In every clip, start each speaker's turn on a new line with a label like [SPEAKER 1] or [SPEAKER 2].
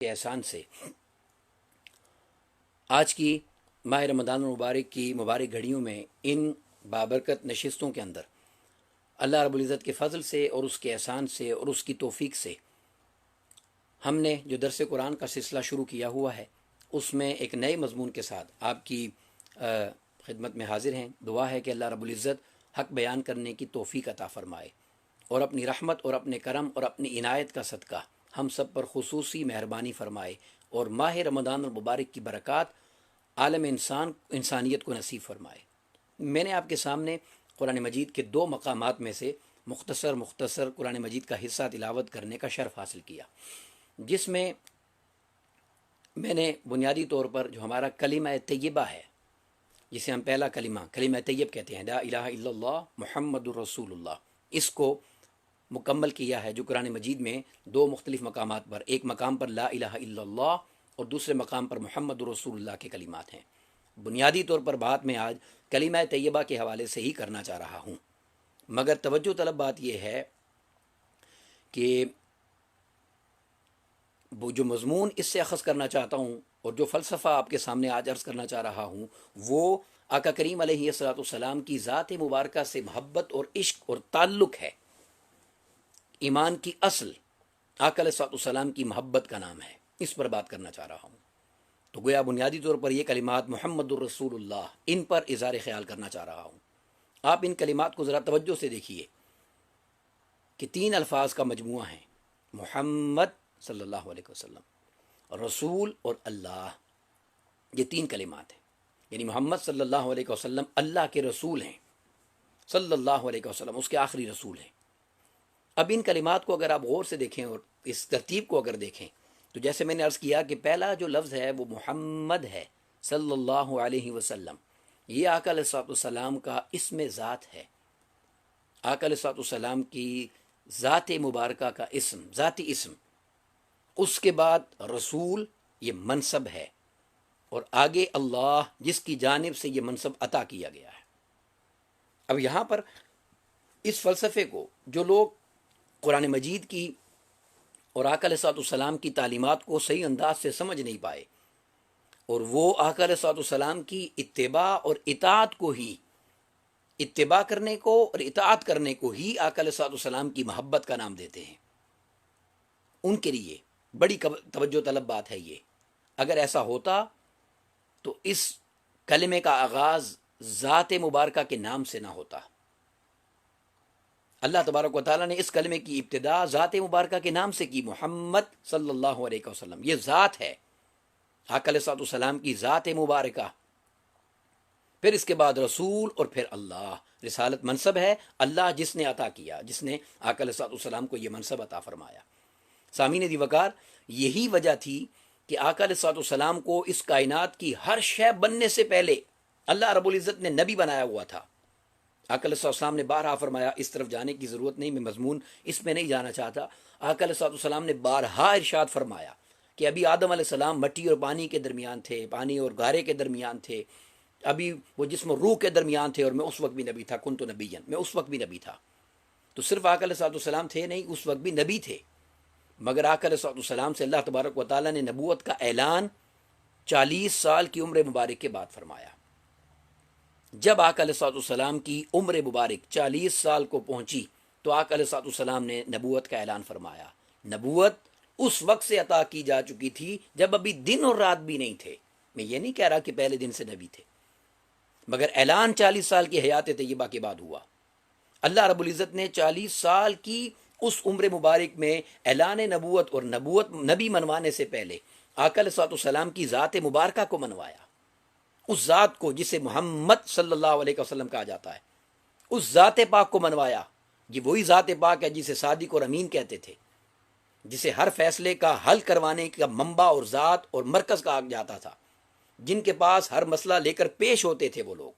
[SPEAKER 1] کے احسان سے آج کی ماہ رمضان المبارک کی مبارک گھڑیوں میں ان بابرکت نشستوں کے اندر اللہ رب العزت کے فضل سے اور اس کے احسان سے اور اس کی توفیق سے ہم نے جو درس قرآن کا سلسلہ شروع کیا ہوا ہے اس میں ایک نئے مضمون کے ساتھ آپ کی خدمت میں حاضر ہیں۔ دعا ہے کہ اللہ رب العزت حق بیان کرنے کی توفیق عطا فرمائے اور اپنی رحمت اور اپنے کرم اور اپنی عنایت کا صدقہ ہم سب پر خصوصی مہربانی فرمائے اور ماہ رمضان المبارک کی برکات عالم انسانیت کو نصیب فرمائے۔ میں نے آپ کے سامنے قرآن مجید کے 2 مقامات میں سے مختصر قرآن مجید کا حصہ تلاوت کرنے کا شرف حاصل کیا، جس میں میں نے بنیادی طور پر جو ہمارا کلمہ طیبہ ہے، جسے ہم پہلا کلمہ طیب کہتے ہیں، لا الہ الا اللہ محمد الرسول اللہ، اس کو مکمل کیا ہے، جو قرآن مجید میں 2 مختلف مقامات پر، ایک مقام پر لا الہ الا اللہ اور دوسرے مقام پر محمد الرسول اللہ کے کلمات ہیں۔ بنیادی طور پر بات میں آج کلمہ طیبہ کے حوالے سے ہی کرنا چاہ رہا ہوں، مگر توجہ طلب بات یہ ہے کہ وہ جو مضمون اس سے اخذ کرنا چاہتا ہوں اور جو فلسفہ آپ کے سامنے آج عرض کرنا چاہ رہا ہوں، وہ آقا کریم علیہ الصلوۃ والسلام کی ذات مبارکہ سے محبت اور عشق اور تعلق ہے۔ ایمان کی اصل آقا علیہ الصلوۃ والسلام کی محبت کا نام ہے، اس پر بات کرنا چاہ رہا ہوں۔ تو گویا بنیادی طور پر یہ کلمات محمد الرسول اللہ، ان پر اظہار خیال کرنا چاہ رہا ہوں۔ آپ ان کلمات کو ذرا توجہ سے دیکھیے کہ 3 الفاظ کا مجموعہ ہے، محمد صلی اللہ علیہ وسلم، رسول اور اللہ۔ یہ 3 کلمات ہیں، یعنی محمد صلی اللہ علیہ وسلم اللہ کے رسول ہیں، صلی اللہ علیہ وسلم اس کے آخری رسول ہیں۔ اب ان کلمات کو اگر آپ غور سے دیکھیں اور اس ترتیب کو اگر دیکھیں تو جیسے میں نے عرض کیا کہ پہلا جو لفظ ہے وہ محمد ہے صلی اللہ علیہ وسلم، یہ آقا علیہ الصلوۃ والسلام کا اسم ذات ہے، آقا علیہ الصلوۃ والسلام کی ذات مبارکہ کا اسم، ذاتی اسم۔ اس کے بعد رسول، یہ منصب ہے، اور آگے اللہ، جس کی جانب سے یہ منصب عطا کیا گیا ہے۔ اب یہاں پر اس فلسفے کو جو لوگ قرآن مجید کی اور آقا علیہ الصلوۃ والسلام کی تعلیمات کو صحیح انداز سے سمجھ نہیں پائے، اور وہ آقا علیہ الصلوۃ والسلام کی اتباع اور اطاعت کو ہی، اتباع کرنے کو اور اطاعت کرنے کو ہی آقا علیہ الصلوۃ والسلام کی محبت کا نام دیتے ہیں، ان کے لیے بڑی توجہ طلب بات ہے یہ۔ اگر ایسا ہوتا تو اس کلمے کا آغاز ذات مبارکہ کے نام سے نہ ہوتا۔ اللہ تبارک و تعالیٰ نے اس کلمے کی ابتدا ذات مبارکہ کے نام سے کی، محمد صلی اللہ علیہ وسلم، یہ ذات ہے، آقا علیہ الصلوۃ والسلام کی ذات مبارکہ۔ پھر اس کے بعد رسول اور پھر اللہ، رسالت منصب ہے، اللہ جس نے عطا کیا، جس نے آقا علیہ الصلوۃ والسلام کو یہ منصب عطا فرمایا۔ سامعین دی وقار، یہی وجہ تھی کہ آقا علیہ الصلوۃ والسلام کو اس کائنات کی ہر شے بننے سے پہلے اللہ رب العزت نے نبی بنایا ہوا تھا۔ آقا علیہ السلام نے بارہا فرمایا، اس طرف جانے کی ضرورت نہیں، میں مضمون اس میں نہیں جانا چاہتا۔ آقا علیہ السلام نے بارہا ارشاد فرمایا کہ ابھی آدم علیہ السلام مٹی اور پانی کے درمیان تھے، پانی اور گارے کے درمیان تھے، ابھی وہ جسم و روح کے درمیان تھے، اور میں اس وقت بھی نبی تھا، کنت نبیًا، میں اس وقت بھی نبی تھا۔ تو صرف آقا علیہ السلام تھے نہیں، اس وقت بھی نبی تھے، مگر آقا علیہ السلام سے اللہ تبارک و تعالیٰ نے نبوت کا اعلان 40 سال کی عمر مبارک کے بعد فرمایا۔ جب آقا علیہ السلام کی عمر مبارک 40 سال کو پہنچی تو آقا علیہ السلام نے نبوت کا اعلان فرمایا۔ نبوت اس وقت سے عطا کی جا چکی تھی جب ابھی دن اور رات بھی نہیں تھے۔ میں یہ نہیں کہہ رہا کہ پہلے دن سے نبی تھے، مگر اعلان 40 سال کی حیات طیبہ کے بعد ہوا۔ اللہ رب العزت نے 40 سال کی اس عمر مبارک میں اعلان نبوت اور نبی منوانے سے پہلے آقا علیہ السلام کی ذات مبارکہ کو منوایا، اس ذات کو جسے محمد صلی اللہ علیہ وسلم کہا جاتا ہے، اس ذات پاک کو منوایا۔ یہ وہی ذات پاک ہے جسے صادق اور امین کہتے تھے، جسے ہر فیصلے کا حل کروانے کا منبع اور ذات اور مرکز کہا جاتا تھا، جن کے پاس ہر مسئلہ لے کر پیش ہوتے تھے وہ لوگ۔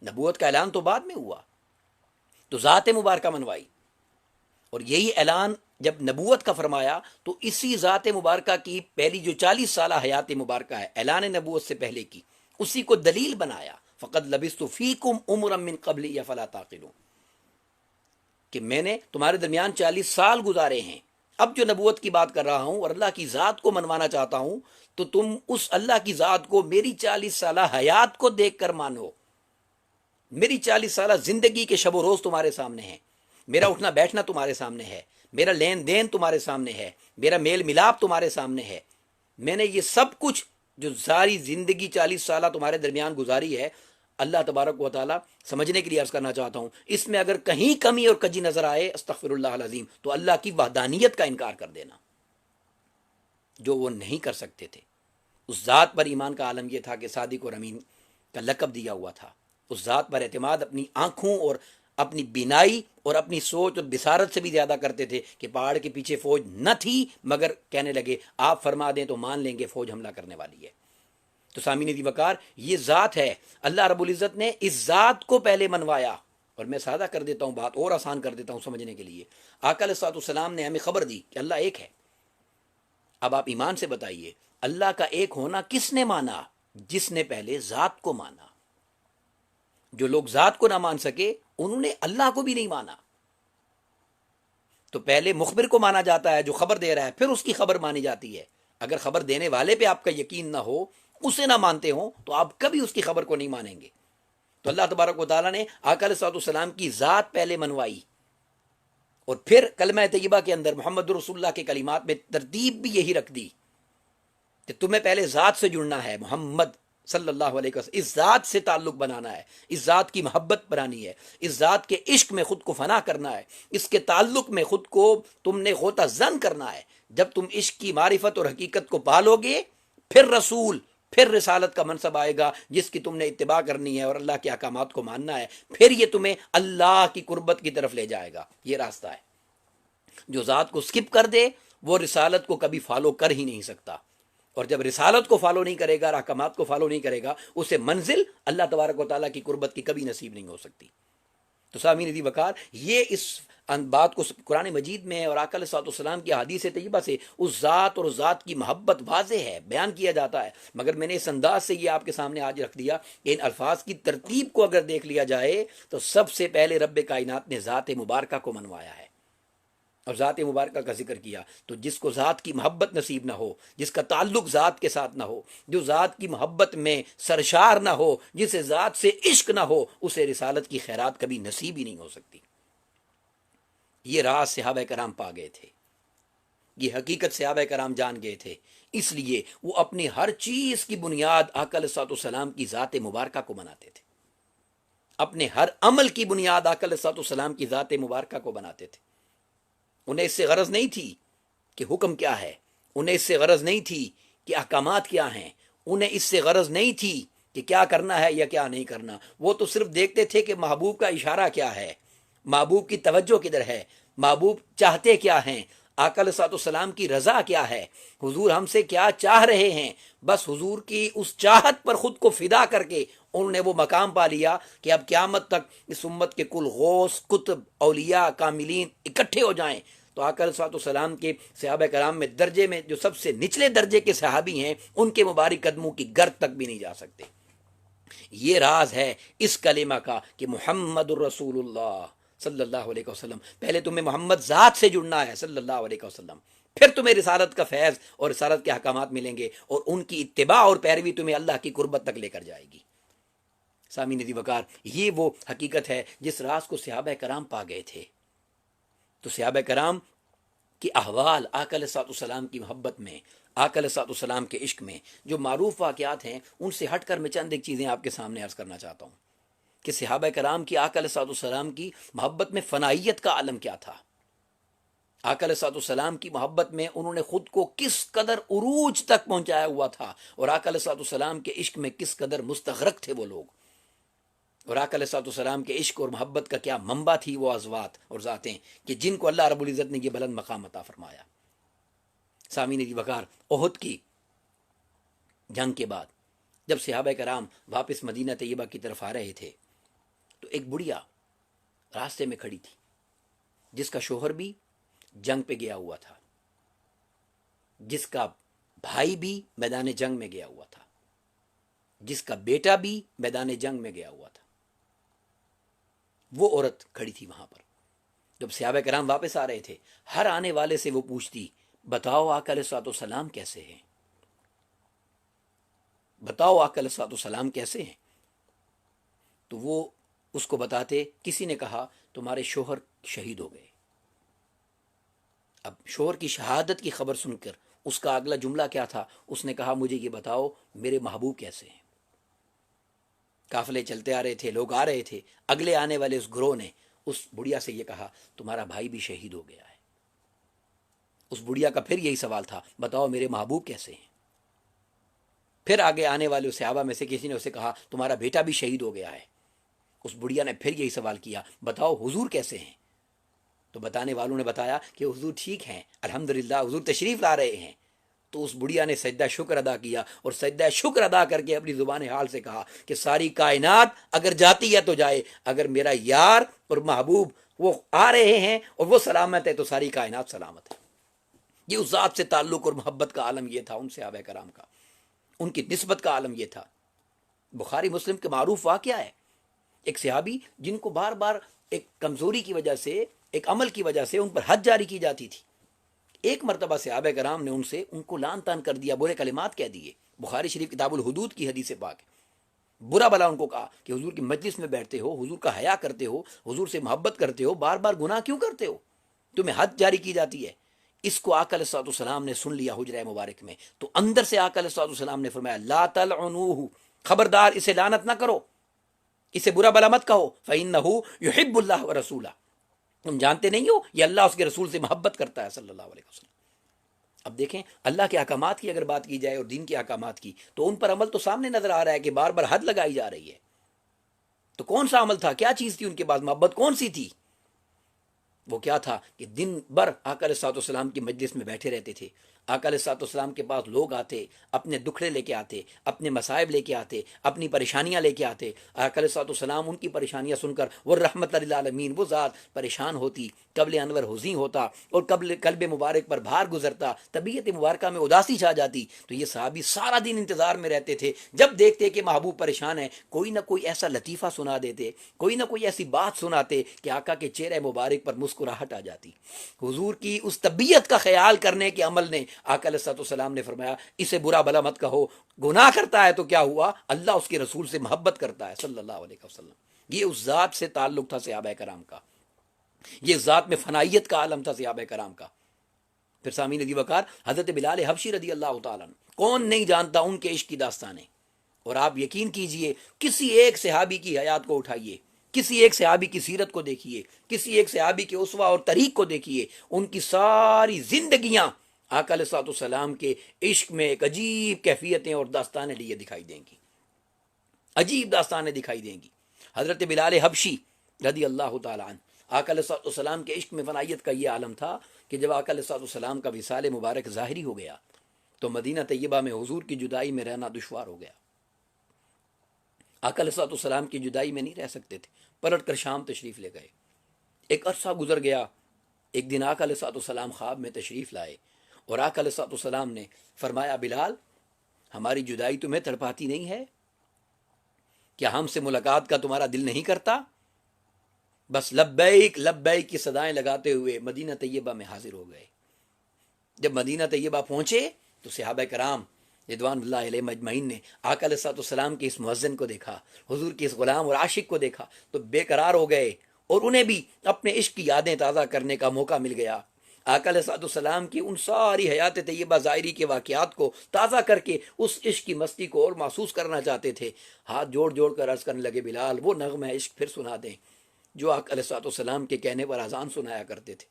[SPEAKER 1] نبوت کا اعلان تو بعد میں ہوا، تو ذات مبارکہ منوائی، اور یہی اعلان جب نبوت کا فرمایا تو اسی ذات مبارکہ کی پہلی جو 40 سالہ حیات مبارکہ ہے اعلان نبوت سے پہلے کی، اسی کو دلیل بنایا، فقد لبثت فیکم عمرا من قبلی افلا تعقلون، کہ میں نے تمہارے درمیان 40 سال گزارے ہیں اب جو نبوت کی بات کر رہا ہوں اور اللہ کی ذات کو منوانا چاہتا ہوں تو تم اس اللہ کی ذات کو میری 40 سالہ حیات کو دیکھ کر مانو. میری 40 سالہ زندگی کے شب و روز تمہارے سامنے ہیں، میرا اٹھنا بیٹھنا تمہارے سامنے ہے، میرا لین دین تمہارے سامنے ہے، میرا میل ملاپ تمہارے سامنے ہے. میں نے یہ سب کچھ جو ساری زندگی 40 سالہ تمہارے درمیان گزاری ہے، اللہ تبارک و تعالیٰ سمجھنے کے لیے عرض کرنا چاہتا ہوں، اس میں اگر کہیں کمی اور کجی نظر آئے استغفر اللہ العظیم تو اللہ کی وحدانیت کا انکار کر دینا جو وہ نہیں کر سکتے تھے. اس ذات پر ایمان کا عالم یہ تھا کہ صادق اور امین کا لقب دیا ہوا تھا. اس ذات پر اعتماد اپنی آنکھوں اور اپنی بینائی اور اپنی سوچ اور بصارت سے بھی زیادہ کرتے تھے کہ پہاڑ کے پیچھے فوج نہ تھی مگر کہنے لگے آپ فرما دیں تو مان لیں گے فوج حملہ کرنے والی ہے. تو سامعین دی وقار یہ ذات ہے. اللہ رب العزت نے اس ذات کو پہلے منوایا. اور میں سادہ کر دیتا ہوں، بات اور آسان کر دیتا ہوں سمجھنے کے لیے. آقا علیہ الصلوۃ والسلام نے ہمیں خبر دی کہ اللہ ایک ہے. اب آپ ایمان سے بتائیے اللہ کا ایک ہونا کس نے مانا؟ جس نے پہلے ذات کو مانا. جو لوگ ذات کو نہ مان سکے انہوں نے اللہ کو بھی نہیں مانا. تو پہلے مخبر کو مانا جاتا ہے جو خبر دے رہا ہے، پھر اس کی خبر مانی جاتی ہے. اگر خبر دینے والے پہ آپ کا یقین نہ ہو، اسے نہ مانتے ہوں تو آپ کبھی اس کی خبر کو نہیں مانیں گے. تو اللہ تبارک و تعالیٰ نے آقا علیہ الصلوۃ والسلام کی ذات پہلے منوائی اور پھر کلمہ طیبہ کے اندر محمد رسول اللہ کے کلمات میں ترتیب بھی یہی رکھ دی کہ تمہیں پہلے ذات سے جڑنا ہے. محمد صلی اللہ علیہ وسلم، اس ذات سے تعلق بنانا ہے، اس ذات کی محبت بنانی ہے، اس ذات کے عشق میں خود کو فنا کرنا ہے، اس کے تعلق میں خود کو تم نے غوطہ زن کرنا ہے. جب تم عشق کی معرفت اور حقیقت کو پالو گے پھر رسول، پھر رسالت کا منصب آئے گا جس کی تم نے اتباع کرنی ہے اور اللہ کے احکامات کو ماننا ہے. پھر یہ تمہیں اللہ کی قربت کی طرف لے جائے گا. یہ راستہ ہے. جو ذات کو سکپ کر دے وہ رسالت کو کبھی فالو کر ہی نہیں سکتا، اور جب رسالت کو فالو نہیں کرے گا، احکامات کو فالو نہیں کرے گا، اسے منزل اللہ تبارک و تعالیٰ کی قربت کی کبھی نصیب نہیں ہو سکتی. تو سامعین دی وقار یہ اس بات کو قرآن مجید میں اور آقا علیہ الصلوۃ والسلام کی احادیث طیبہ سے اس ذات اور ذات کی محبت واضح ہے، بیان کیا جاتا ہے. مگر میں نے اس انداز سے یہ آپ کے سامنے آج رکھ دیا کہ ان الفاظ کی ترتیب کو اگر دیکھ لیا جائے تو سب سے پہلے رب کائنات نے ذات مبارکہ کو منوایا ہے اور ذات مبارکہ کا ذکر کیا. تو جس کو ذات کی محبت نصیب نہ ہو، جس کا تعلق ذات کے ساتھ نہ ہو، جو ذات کی محبت میں سرشار نہ ہو، جسے ذات سے عشق نہ ہو، اسے رسالت کی خیرات کبھی نصیب ہی نہیں ہو سکتی. یہ راز صحابہ کرام پا گئے تھے، یہ حقیقت صحابہ کرام جان گئے تھے. اس لیے وہ اپنی ہر چیز کی بنیاد آقا علیہ الصلوۃ والسلام کی ذات مبارکہ کو بناتے تھے. اپنے ہر عمل کی بنیاد آقا علیہ الصلوۃ والسلام کی ذات مبارکہ کو بناتے تھے. انہیں اس سے غرض نہیں تھی کہ حکم کیا ہے، انہیں اس سے غرض نہیں تھی کہ احکامات کیا ہیں، انہیں اس سے غرض نہیں تھی کہ کیا کرنا ہے یا کیا نہیں کرنا. وہ تو صرف دیکھتے تھے کہ محبوب کا اشارہ کیا ہے، محبوب کی توجہ کدھر ہے، محبوب چاہتے کیا ہیں، آقا علیہ الصلوۃ والسلام کی رضا کیا ہے، حضور ہم سے کیا چاہ رہے ہیں. بس حضور کی اس چاہت پر خود کو فدا کر کے انہوں نے وہ مقام پا لیا کہ اب قیامت تک اس امت کے کل غوث، قطب، اولیاء، کاملین اکٹھے ہو جائیں تو آقا علیہ الصلوۃ والسلام کے صحابہ کرام میں درجے میں جو سب سے نچلے درجے کے صحابی ہیں ان کے مبارک قدموں کی گرد تک بھی نہیں جا سکتے. یہ راز ہے اس کلمہ کا کہ محمد الرسول اللہ صلی اللہ علیہ وسلم. پہلے تمہیں محمد ذات سے جڑنا ہے صلی اللہ علیہ وسلم، پھر تمہیں رسالت کا فیض اور رسالت کے احکامات ملیں گے اور ان کی اتباع اور پیروی تمہیں اللہ کی قربت تک لے کر جائے گی. سامعین دی وقار یہ وہ حقیقت ہے جس راز کو صحابہ کرام پا گئے تھے. تو صحابہ کرام کے احوال آقا علیہ الصلوۃ والسلام کی محبت میں، آقا علیہ الصلوۃ والسلام کے عشق میں جو معروف واقعات ہیں ان سے ہٹ کر میں چند ایک چیزیں آپ کے سامنے عرض کرنا چاہتا ہوں کہ صحابہ کرام کی آقا علیہ الصلوۃ والسلام کی محبت میں فنائیت کا عالم کیا تھا. آقا علیہ الصلوۃ والسلام کی محبت میں انہوں نے خود کو کس قدر عروج تک پہنچایا ہوا تھا اور آقا علیہ الصلوۃ والسلام کے عشق میں کس قدر مستغرق تھے وہ لوگ، اور آقا علیہ الصلوۃ والسلام کے عشق اور محبت کا کیا منبع تھی وہ ازوات اور ذاتیں کہ جن کو اللہ رب العزت نے یہ بلند مقام عطا فرمایا. سامعین دی وقار احد کی جنگ کے بعد جب صحابہ کرام واپس مدینہ طیبہ کی طرف آ رہے تھے تو ایک بڑھیا راستے میں کھڑی تھی جس کا شوہر بھی جنگ پہ گیا ہوا تھا، جس کا بھائی بھی میدان جنگ میں گیا ہوا تھا، جس کا بیٹا بھی میدان جنگ میں گیا ہوا تھا. وہ عورت کھڑی تھی وہاں پر جب صحابہ کرام واپس آ رہے تھے، ہر آنے والے سے وہ پوچھتی بتاؤ آقا علیہ الصلوۃ والسلام کیسے ہیں، بتاؤ آقا علیہ الصلوۃ والسلام کیسے ہیں. تو وہ اس کو بتاتے. کسی نے کہا تمہارے شوہر شہید ہو گئے. اب شوہر کی شہادت کی خبر سن کر اس کا اگلا جملہ کیا تھا؟ اس نے کہا مجھے یہ بتاؤ میرے محبوب کیسے ہیں. قافلے چلتے آ رہے تھے، لوگ آ رہے تھے. اگلے آنے والے اس گروہ نے اس بڑھیا سے یہ کہا تمہارا بھائی بھی شہید ہو گیا ہے. اس بڑھیا کا پھر یہی سوال تھا بتاؤ میرے محبوب کیسے ہیں. پھر آگے آنے والے صحابہ میں سے کسی نے اسے کہا تمہارا بیٹا بھی شہید ہو گیا ہے. اس بڑھیا نے پھر یہی سوال کیا بتاؤ حضور کیسے ہیں. تو بتانے والوں نے بتایا کہ حضور ٹھیک ہیں، الحمدللہ حضور تشریف لا رہے ہیں. تو اس بڑھیا نے سجدہ شکر ادا کیا، اور سجدہ شکر ادا کر کے اپنی زبان حال سے کہا کہ ساری کائنات اگر جاتی ہے تو جائے، اگر میرا یار اور محبوب وہ آ رہے ہیں اور وہ سلامت ہے تو ساری کائنات سلامت ہے. یہ اس ذات سے تعلق اور محبت کا عالم یہ تھا ان صحابہ کرام کا، ان کی نسبت کا عالم یہ تھا. بخاری مسلم کے معروف واقعہ ہے، ایک صحابی جن کو بار بار ایک کمزوری کی وجہ سے، ایک عمل کی وجہ سے ان پر حد جاری کی جاتی تھی. ایک مرتبہ صحابہ کرام نے ان کو لان تان کر دیا، برے کلمات کہہ دیے. بخاری شریف کتاب الحدود کی حدیث پاک. برا بلا ان کو کہا کہ حضور کی مجلس میں بیٹھتے ہو، حضور کا حیا کرتے ہو، حضور سے محبت کرتے ہو، بار بار گناہ کیوں کرتے ہو، تمہیں حد جاری کی جاتی ہے. اس کو آقا علیہ الصلوۃ والسلام نے سن لیا حجرہ مبارک میں. تو اندر سے آقا علیہ الصلوۃ والسلام نے فرمایا لا تلعنوہ، خبردار اسے لعنت نہ کرو، اسے برا بلا مت کہو. فإنہ یحب اللہ ورسولہ، تم جانتے نہیں ہو یہ اللہ اس کے رسول سے محبت کرتا ہے صلی اللہ علیہ وسلم. اب دیکھیں اللہ کے احکامات کی اگر بات کی جائے اور دین کے احکامات کی تو ان پر عمل تو سامنے نظر آ رہا ہے کہ بار بار حد لگائی جا رہی ہے. تو کون سا عمل تھا، کیا چیز تھی ان کے پاس، محبت کون سی تھی؟ وہ کیا تھا کہ دن بھر آقا علیہ الصلوۃ والسلام کی مجلس میں بیٹھے رہتے تھے. آقا علیہ الصلوۃ والسلام کے پاس لوگ آتے، اپنے دکھڑے لے کے آتے، اپنے مصائب لے کے آتے، اپنی پریشانیاں لے کے آتے. آقا علیہ الصلوۃ والسلام ان کی پریشانیاں سن کر وہ رحمت للعالمین، وہ ذات پریشان ہوتی، قبل انور حزین ہوتا اور قلب مبارک پر بھار گزرتا، طبیعت مبارکہ میں اداسی چھا جاتی. تو یہ صحابی سارا دن انتظار میں رہتے تھے، جب دیکھتے کہ محبوب پریشان ہے کوئی نہ کوئی ایسا لطیفہ سنا دیتے، کوئی نہ کوئی ایسی بات سناتے کہ آقا کے چہرے مبارک پر مسکراہٹ آ جاتی. حضور کی اس طبیعت کا خیال کرنے کے عمل نے آقا علیہ الصلوۃ والسلام نے فرمایا اسے برا بھلا مت کہو، گناہ کرتا ہے تو کیا ہوا، اللہ اس کے رسول سے محبت کرتا ہے صلی اللہ علیہ وسلم. یہ اس ذات سے تعلق تھا صحابہ کرام کا، یہ ذات میں فنائیت کا عالم تھا صحابہ کرام کا. پھر سامعین عزیز وقار حضرت بلال حبشی رضی اللہ تعالیٰ عنہ، کون نہیں جانتا ان کے عشق کی داستانیں. اور آپ یقین کیجئے کسی ایک صحابی کی حیات کو اٹھائیے، کسی ایک صحابی کی سیرت کو دیکھیے، کسی ایک صحابی کے اسوہ اور طریق کو دیکھیے، ان کی ساری زندگیاں آقا علیہ الصلوۃ والسلام کے عشق میں ایک عجیب کیفیتیں اور داستانیں لیے دکھائی دیں گی، عجیب داستانیں دکھائی دیں گی. حضرت بلال حبشی رضی اللہ تعالیٰ عنہ، آقا علیہ الصلوۃ والسلام کے عشق میں فنائیت کا یہ عالم تھا کہ جب آقا علیہ الصلوۃ والسلام کا وصال مبارک ظاہری ہو گیا تو مدینہ طیبہ میں حضور کی جدائی میں رہنا دشوار ہو گیا. آقا علیہ الصلوۃ والسلام کی جدائی میں نہیں رہ سکتے تھے، پلٹ کر شام تشریف لے گئے. ایک عرصہ گزر گیا. ایک دن آقا علیہ الصلوۃ والسلام خواب میں تشریف لائے اور آقا علیہ الصلوۃ والسلام نے فرمایا بلال ہماری جدائی تمہیں تڑپاتی نہیں ہے کیا، ہم سے ملاقات کا تمہارا دل نہیں کرتا؟ بس لبیک لبیک کی صدائیں لگاتے ہوئے مدینہ طیبہ میں حاضر ہو گئے. جب مدینہ طیبہ پہنچے تو صحابہ کرام رضوان اللہ علیہ مجمعین نے آقا علیہ الصلوۃ والسلام کے اس مؤذن کو دیکھا، حضور کے اس غلام اور عاشق کو دیکھا تو بے قرار ہو گئے، اور انہیں بھی اپنے عشق کی یادیں تازہ کرنے کا موقع مل گیا. آقا علیہ الصلوۃ والسلام کی ان ساری حیات طیبہ ظاہری کے واقعات کو تازہ کر کے اس عشق کی مستی کو اور محسوس کرنا چاہتے تھے. ہاتھ جوڑ جوڑ کر عرض کرنے لگے بلال وہ نغمہ عشق پھر سنا دیں جو آقا علیہ الصلوۃ والسلام کے کہنے پر اذان سنایا کرتے تھے.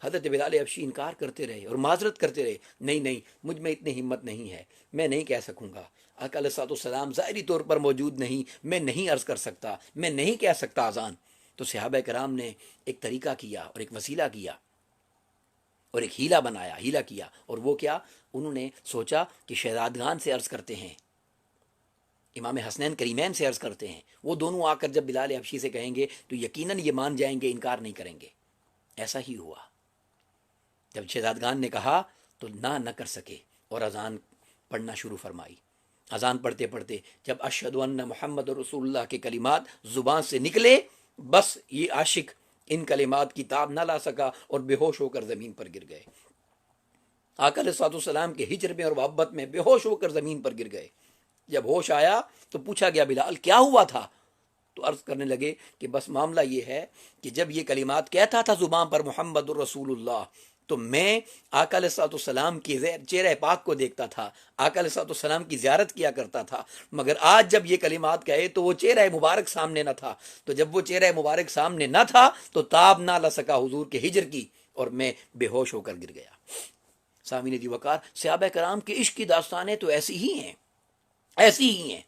[SPEAKER 1] حضرت بلال حبشی انکار کرتے رہے اور معذرت کرتے رہے، نہیں نہیں مجھ میں اتنی ہمت نہیں ہے، میں نہیں کہہ سکوں گا، آقا علیہ الصلوۃ والسلام ظاہری طور پر موجود نہیں، میں نہیں عرض کر سکتا، میں نہیں کہہ سکتا اذان. تو صحابہ کرام نے ایک طریقہ کیا اور ایک وسیلہ کیا اور ایک ہیلا بنایا، ہیلا کیا. اور وہ کیا، انہوں نے سوچا کہ شہزادگان سے عرض کرتے ہیں، امام حسنین کریمین سے عرض کرتے ہیں، وہ دونوں آ کر جب بلال حبشی سے کہیں گے تو یقیناً یہ مان جائیں گے، انکار نہیں کریں گے. ایسا ہی ہوا. جب شہزادگان نے کہا تو نہ کر سکے اور اذان پڑھنا شروع فرمائی. اذان پڑھتے پڑھتے جب اشہد ان محمد رسول اللہ کے کلمات زبان سے نکلے، بس یہ عاشق ان کلمات کی تاب نہ لا سکا اور بے ہوش ہو کر زمین پر گر گئے۔ آقا علیہ الصلوۃ والسلام کے ہجر میں اور محبت میں بے ہوش ہو کر زمین پر گر گئے۔ جب ہوش آیا تو پوچھا گیا بلال کیا ہوا تھا؟ تو عرض کرنے لگے کہ بس معاملہ یہ ہے کہ جب یہ کلمات کہتا تھا زبان پر محمد الرسول اللہ، تو میں آقا علیہ الصلوۃ والسلام کی چہرہ پاک کو دیکھتا تھا، آقا علیہ الصلوۃ والسلام کی زیارت کیا کرتا تھا، مگر آج جب یہ کلمات کہے تو وہ چہرہ مبارک سامنے نہ تھا، تو جب وہ چہرہ مبارک سامنے نہ تھا تو تاب نہ لا سکا حضور کے ہجر کی اور میں بے ہوش ہو کر گر گیا۔ سامعین دی وقار، صحابہ کرام کے عشق کی داستانیں تو ایسی ہی ہیں، ایسی ہی ہیں۔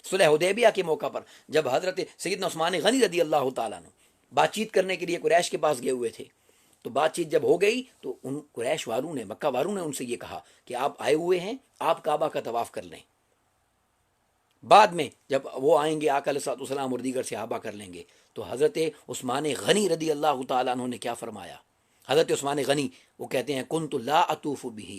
[SPEAKER 1] صلح حدیبیہ کے موقع پر جب حضرت سیدنا عثمان غنی رضی اللہ تعالیٰ عنہ بات چیت کرنے کے لیے قریش کے پاس گئے ہوئے تھے، تو بات چیت جب ہو گئی تو ان قریش والوں نے، مکہ والوں نے ان سے یہ کہا کہ آپ آئے ہوئے ہیں، آپ کعبہ کا طواف کر لیں، بعد میں جب وہ آئیں گے آقا علیہ السلام اور دیگر صحابہ کر لیں گے۔ تو حضرت عثمان غنی رضی اللہ تعالیٰ عنہ نے کیا فرمایا؟ حضرت عثمان غنی وہ کہتے ہیں کنت لا اطوف بہ،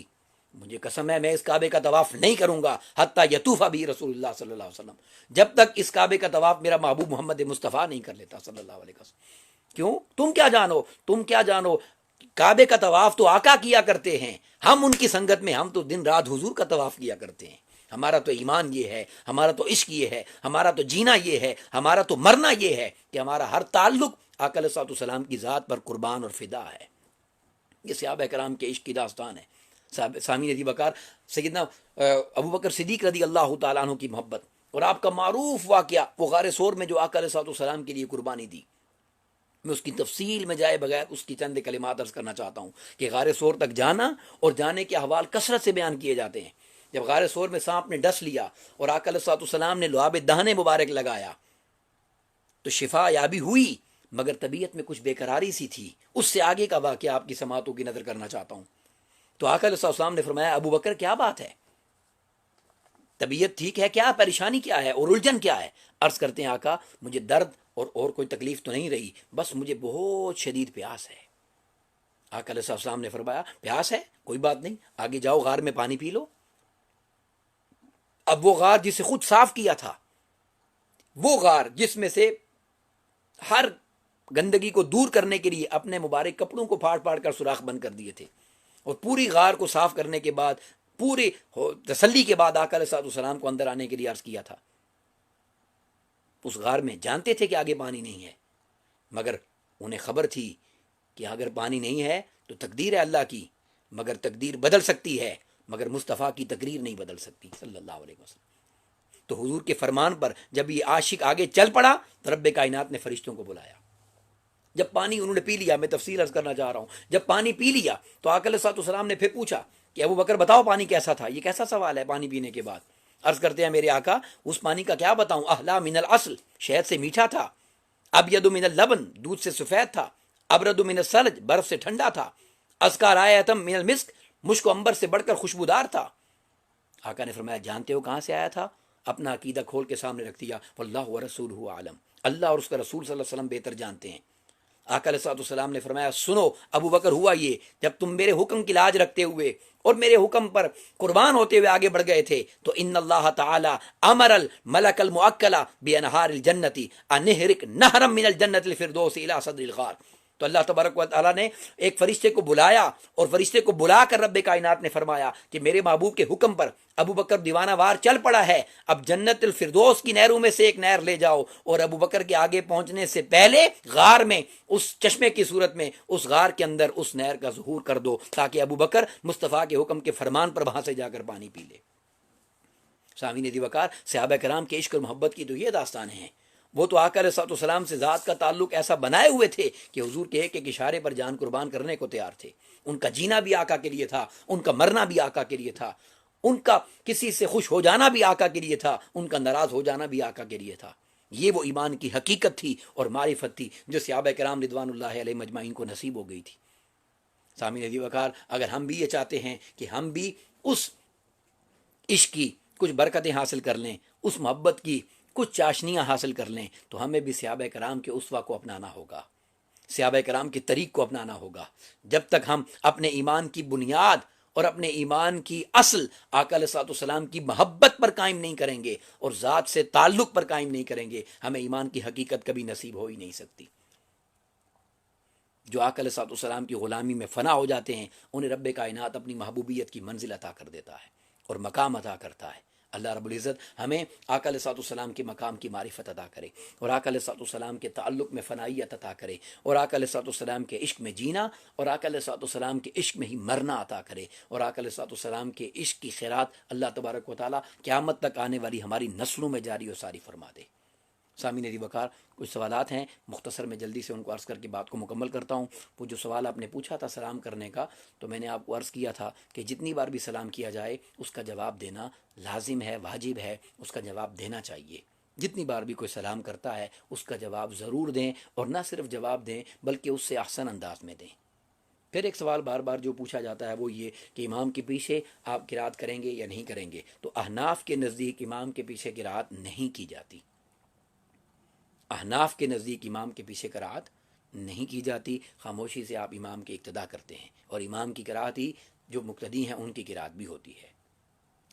[SPEAKER 1] مجھے قسم ہے میں اس کعبے کا طواف نہیں کروں گا حتی یطوف بہ رسول اللہ صلی اللہ علیہ وسلم، جب تک اس کعبے کا طواف میرا محبوب محمد مصطفیٰ نہیں کر لیتا صلی اللہ علیہ وسلم۔ کیوں؟ تم کیا جانو، تم کیا جانو، کعبے کا طواف تو آقا کیا کرتے ہیں، ہم ان کی سنگت میں، ہم تو دن رات حضور کا طواف کیا کرتے ہیں، ہمارا تو ایمان یہ ہے، ہمارا تو عشق یہ ہے، ہمارا تو جینا یہ ہے، ہمارا تو مرنا یہ ہے کہ ہمارا ہر تعلق آقا علیہ السلام کی ذات پر قربان اور فدا ہے۔ یہ صحابہ کرام کے عشق کی داستان ہے۔ سامعین دی وقار، سیدنا ابو بکر صدیق رضی اللہ تعالیٰ عنہ کی محبت اور آپ کا معروف واقعہ وہ غار ثور میں جو آقا علیہ السلام کے لیے قربانی دی، میں اس کی تفصیل میں جائے بغیر اس کی چند کلمات عرض کرنا چاہتا ہوں کہ غار ثور تک جانا اور جانے کے احوال کثرت سے بیان کیے جاتے ہیں۔ جب غار ثور میں سانپ نے ڈس لیا اور آقا علیہ السلام نے لعاب دہن مبارک لگایا تو شفا یابی ہوئی، مگر طبیعت میں کچھ بے قراری سی تھی۔ اس سے آگے کا واقعہ آپ کی سماعتوں کی نظر کرنا چاہتا ہوں۔ تو آقا علیہ السلام نے فرمایا ابو بکر کیا بات ہے، طبیعت ٹھیک ہے کیا، پریشانی کیا ہے اور الجھن کیا ہے؟ عرض کرتے ہیں آقا مجھے درد اور کوئی تکلیف تو نہیں رہی، بس مجھے بہت شدید پیاس ہے۔ آقا علیہ السلام نے فرمایا پیاس ہے، کوئی بات نہیں، آگے جاؤ غار میں پانی پی لو۔ اب وہ غار جسے خود صاف کیا تھا، وہ غار جس میں سے ہر گندگی کو دور کرنے کے لیے اپنے مبارک کپڑوں کو پھاڑ پھاڑ کر سوراخ بند کر دیے تھے، اور پوری غار کو صاف کرنے کے بعد پوری تسلی کے بعد آقا علیہ السلام کو اندر آنے کے لیے عرض کیا تھا۔ اس غار میں جانتے تھے کہ آگے پانی نہیں ہے، مگر انہیں خبر تھی کہ اگر پانی نہیں ہے تو تقدیر ہے اللہ کی، مگر تقدیر بدل سکتی ہے، مگر مصطفیٰ کی تقریر نہیں بدل سکتی صلی اللہ علیہ وسلم۔ تو حضور کے فرمان پر جب یہ عاشق آگے چل پڑا تو رب کائنات نے فرشتوں کو بلایا۔ جب پانی انہوں نے پی لیا، میں تفصیل عرض کرنا چاہ رہا ہوں، جب پانی پی لیا تو آقا علیہ السلام نے پھر پوچھا کہ ابو بکر بتاؤ پانی کیسا تھا؟ یہ کیسا سوال ہے پانی پینے کے بعد؟ عرض کرتے ہیں میرے آقا اس پانی کا کیا بتاؤں، احلا من العسل، شہد سے میٹھا تھا، ابید من اللبن، دودھ سے سفید تھا، ابرد من الثلج، برف سے ٹھنڈا تھا، ازکا رائحتم من المسک، مشک و عنبر سے بڑھ کر خوشبودار تھا۔ آقا نے فرمایا جانتے ہو کہاں سے آیا تھا؟ اپنا عقیدہ کھول کے سامنے رکھ دیا، واللہ ورسولہ عالم، اللہ اور اس کا رسول صلی اللہ علیہ وسلم بہتر جانتے ہیں۔ آقا علیہ السلام نے فرمایا سنو ابو بکر، ہوا یہ جب تم میرے حکم کی لاج رکھتے ہوئے اور میرے حکم پر قربان ہوتے ہوئے آگے بڑھ گئے تھے تو ان اللہ تعالی امر الملک الموکل بانہار الجنت ان نہرک نہرا من الجنت الفردوس الی صدر الغار، تو اللہ تبارک و تعالیٰ نے ایک فرشتے کو بلایا اور فرشتے کو بلا کر رب کائنات نے فرمایا کہ میرے محبوب کے حکم پر ابو بکر دیوانہ وار چل پڑا ہے، اب جنت الفردوس کی نہروں میں سے ایک نہر لے جاؤ اور ابو بکر کے آگے پہنچنے سے پہلے غار میں اس چشمے کی صورت میں اس غار کے اندر اس نہر کا ظہور کر دو تاکہ ابو بکر مصطفیٰ کے حکم کے فرمان پر وہاں سے جا کر پانی پی لے۔ سامعین دی وقار، صحابہ کرام کے عشق اور محبت کی تو یہ داستانیں ہیں۔ وہ تو آقا علیہ السلام سے ذات کا تعلق ایسا بنائے ہوئے تھے کہ حضور کے ایک ایک اشارے پر جان قربان کرنے کو تیار تھے۔ ان کا جینا بھی آقا کے لیے تھا، ان کا مرنا بھی آقا کے لیے تھا، ان کا کسی سے خوش ہو جانا بھی آقا کے لیے تھا، ان کا ناراض ہو جانا بھی آقا کے لیے تھا۔ یہ وہ ایمان کی حقیقت تھی اور معرفت تھی جو صحابہ کرام رضوان اللہ علیہ مجمعین کو نصیب ہو گئی تھی۔ سامعین دی وقار، اگر ہم بھی یہ چاہتے ہیں کہ ہم بھی اس عشق کی کچھ برکتیں حاصل کر لیں، اس محبت کی کچھ چاشنیاں حاصل کر لیں، تو ہمیں بھی صحابہ کرام کے اسوہ کو اپنانا ہوگا، صحابہ کرام کے طریق کو اپنانا ہوگا۔ جب تک ہم اپنے ایمان کی بنیاد اور اپنے ایمان کی اصل آقا علیہ السلام کی محبت پر قائم نہیں کریں گے اور ذات سے تعلق پر قائم نہیں کریں گے، ہمیں ایمان کی حقیقت کبھی نصیب ہو ہی نہیں سکتی۔ جو آقا علیہ الصلوۃ والسلام کی غلامی میں فنا ہو جاتے ہیں انہیں رب کائنات اپنی محبوبیت کی منزل عطا کر دیتا ہے اور مقام عطا کرتا ہے۔ اللہ رب العزت ہمیں آقا علیہ الصلوۃ والسلام کے مقام کی معرفت عطا کرے اور آقا علیہ الصلوۃ والسلام کے تعلق میں فنائیت عطا کرے اور آقا علیہ الصلوۃ والسلام کے عشق میں جینا اور آقا علیہ الصلوۃ والسلام کے عشق میں ہی مرنا عطا کرے اور آقا علیہ الصلوۃ والسلام کے عشق کی خیرات اللہ تبارک و تعالیٰ قیامت تک آنے والی ہماری نسلوں میں جاری و ساری فرما دے۔ سامعین عزیز وقار، کچھ سوالات ہیں، مختصر میں جلدی سے ان کو عرض کر کے بات کو مکمل کرتا ہوں۔ وہ جو سوال آپ نے پوچھا تھا سلام کرنے کا، تو میں نے آپ کو عرض کیا تھا کہ جتنی بار بھی سلام کیا جائے اس کا جواب دینا لازم ہے، واجب ہے، اس کا جواب دینا چاہیے۔ جتنی بار بھی کوئی سلام کرتا ہے اس کا جواب ضرور دیں، اور نہ صرف جواب دیں بلکہ اس سے احسن انداز میں دیں۔ پھر ایک سوال بار بار جو پوچھا جاتا ہے وہ یہ کہ امام کے پیچھے آپ قرات کریں گے یا نہیں کریں گے، تو احناف کے نزدیک امام کے پیچھے قرات نہیں کی جاتی۔ احناف کے نزدیک امام کے پیچھے قرات نہیں کی جاتی، خاموشی سے آپ امام کی اقتدا کرتے ہیں، اور امام کی قرات ہی جو مقتدی ہیں ان کی قرات بھی ہوتی ہے۔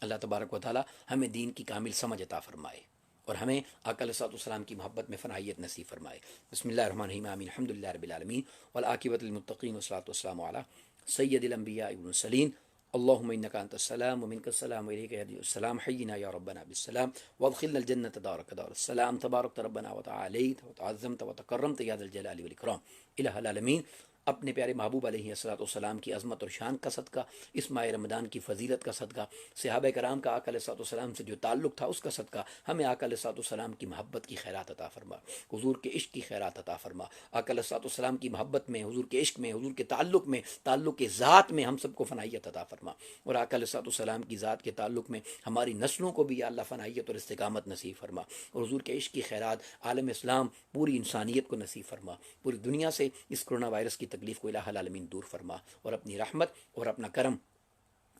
[SPEAKER 1] اللہ تبارک و تعالی ہمیں دین کی کامل سمجھ عطا فرمائے اور ہمیں آقا علیہ الصلوۃ والسلام کی محبت میں فنائیت نصیب فرمائے۔ بسم اللہ الرحمن الرحیم، آمین، الحمد للہ رب العالمین والعاقبۃ للمتقین والصلاۃ والسلام علی سید الانبیاء والمرسلین، اللهم انك انت السلام ومنك السلام واليك يرجع السلام، حينا يا ربنا بالسلام وادخلنا الجنة دارك دار السلام، تبارك ربنا وتعاليت وتعظمت وتكرمت يا ذا الجلال والإكرام۔ الہ العالمین، اپنے پیارے محبوب علیہ الصلوۃ والسلام کی عظمت اور شان کا صدقہ، اس ماہ رمضان کی فضیلت کا صدقہ، صحابہ کرام کا آقا علیہ الصلوۃ والسلام سے جو تعلق تھا اس کا صدقہ، ہمیں آقا علیہ الصلوۃ والسلام کی محبت کی خیرات عطا فرما، حضور کے عشق کی خیرات عطا فرما۔ آقا علیہ الصلوۃ والسلام کی محبت میں، حضور کے عشق میں، حضور کے تعلق میں، تعلق کے ذات میں ہم سب کو فنائیت عطا فرما، اور آقا علیہ الصلوۃ والسلام کی ذات کے تعلق میں ہماری نسلوں کو بھی یا اللہ فنائیت اور استقامت نصیب فرما، اور حضور کے عشق کی خیرات عالم اسلام پوری انسانیت کو نصیب فرما، پوری دنیا سے اس کرونا وائرس کی تکلیف کو الہ العالمین دور فرما، اور اپنی رحمت اور اپنا کرم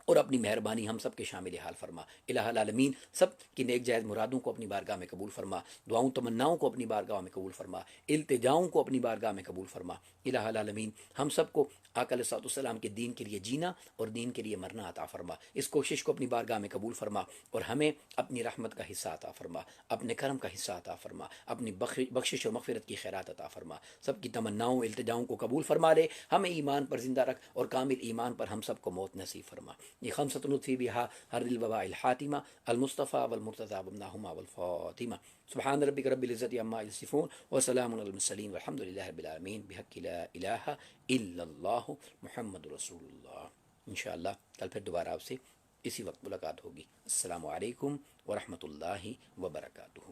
[SPEAKER 1] اور اپنی مہربانی ہم سب کے شامل حال فرما۔ الہ العالمین سب کی نیک جائز مرادوں کو اپنی بارگاہ میں قبول فرما، دعاؤں تمناؤں کو اپنی بارگاہ میں قبول فرما، التجاؤں کو اپنی بارگاہ میں قبول فرما۔ الہ العالمین ہم سب کو آقا علیہ الصلوۃ والسلام کے دین کے لیے جینا اور دین کے لیے مرنا عطا فرما، اس کوشش کو اپنی بارگاہ میں قبول فرما، اور ہمیں اپنی رحمت کا حصہ عطا فرما، اپنے کرم کا حصہ عطا فرما، اپنی بخشش اور مغفرت کی خیرات عطا فرما، سب کی تمناؤں التجاؤں کو قبول فرما لے، ہمیں ایمان پر زندہ رکھ اور کامل ایمان پر ہم سب کو موت نصیب فرما۔ یہ خمسۃ نطفی بہا ہر الوباء الحاتمہ المصطفیٰ والمرتضیٰ وابنہما والفاطمہ، سبحان ربک رب العزت عما یصفون وسلام علی المرسلین والحمد للہ رب العالمین، بحق لا الہ الا اللہ محمد رسول اللہ۔ انشاءاللہ کل پھر دوبارہ آپ سے اسی وقت ملاقات ہوگی۔ السلام علیکم ورحمۃ اللہ وبرکاتہ۔